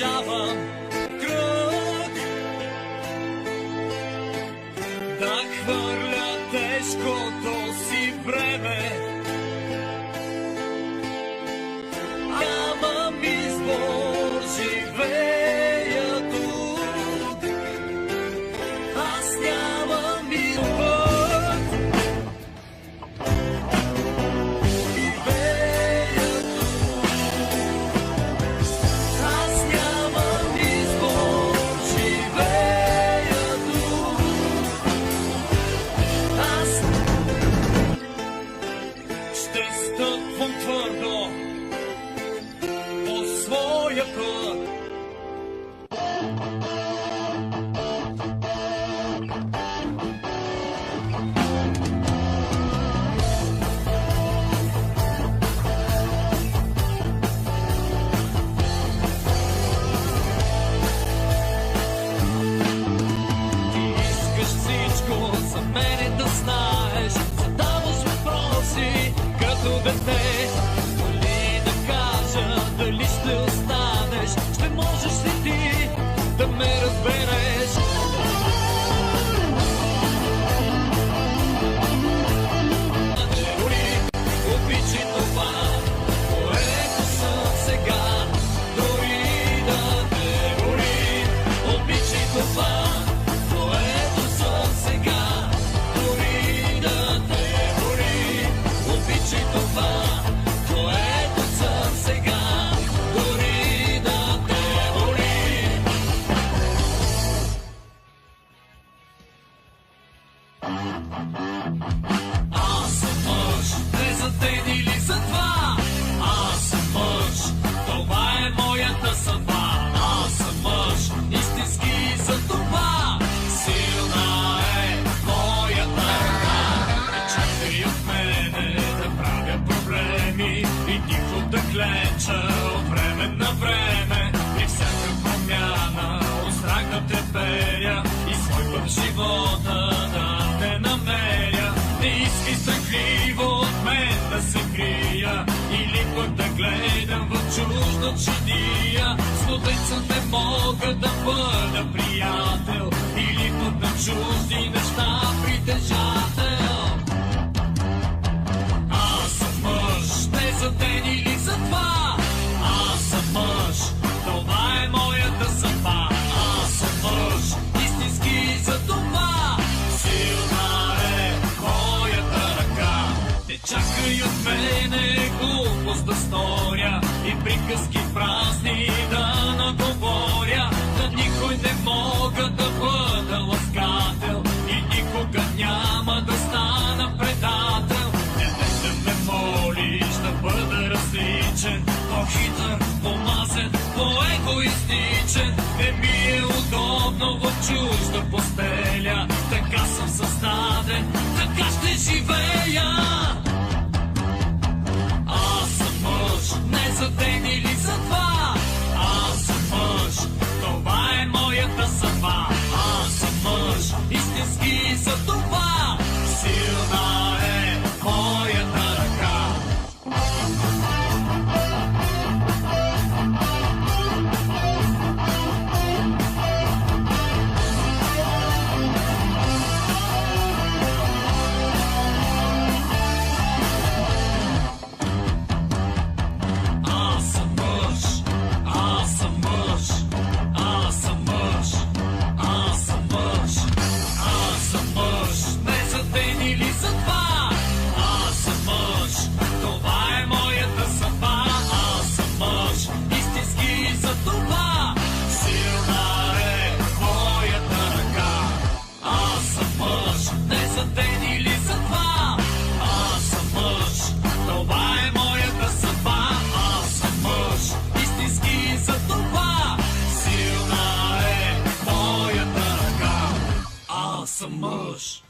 нарушавам кръг, да хвърля тежкото си време. Нямам избор, живея тук, аз нямам избор. Ще стъпвам твърдо по своя път. Ти искаш всичко за мене да знаеш, задаваш въпроси като дете. Моли да кажа дали ще останеш, ще можеш ли ти да ме разбереш? Дори обичай това, което съм сега. Дори да те боли, обичай това, което съм сега. Дори да те боли, обичай това, което съм сега. Дори да те боли. Аз съм мъж, не за ден или за два. Аз съм мъж, това е моята съдба. Аз съм мъж, истински за това. Силна е моята ръка. Не чакай от мене да правя проблеми и тихо да клеча от време на време. При всяка промяна от страх да те беря и свой път в живота да не намеря. Не искай страхливо от мен да се крия или пък да гледам в чужда чиния. С младенца не мога да бъда приятел или пък на чужди неща притежател. Аз съм мъж, не за ден или за два. Аз съм мъж, това е моята съдба. Аз съм мъж, истински за това. Силна е моята ръка. Не чакай от мене глупост да сторя и приказки празни да наговоря. На никой не мога да бъда ласкател и никога няма да стана предател. Не да ме молиш да бъда различен, по-хитър, помазен, по-егоистичен. Не ми е удобно в чужда постеля. Така съм създаден, така ще живея. Аз съм мъж, не за ден или за два. Аз съм мъж, това е моята съдба. Аз съм мъж, истински за това. Силна е моята ръка. Аз съм мъж, аз съм мъж, аз съм мъж, аз съм мъж, аз съм мъж, не за ден или за два. Аз съм мъж, това е моята съдба. Аз съм мъж, истински за това. Силна е моята ръка. Аз съм мъж, не за ден или за два. Аз съм мъж, това е моята съдба. Аз съм мъж, истински за това. Силна е моята ръка. Аз съм мъж.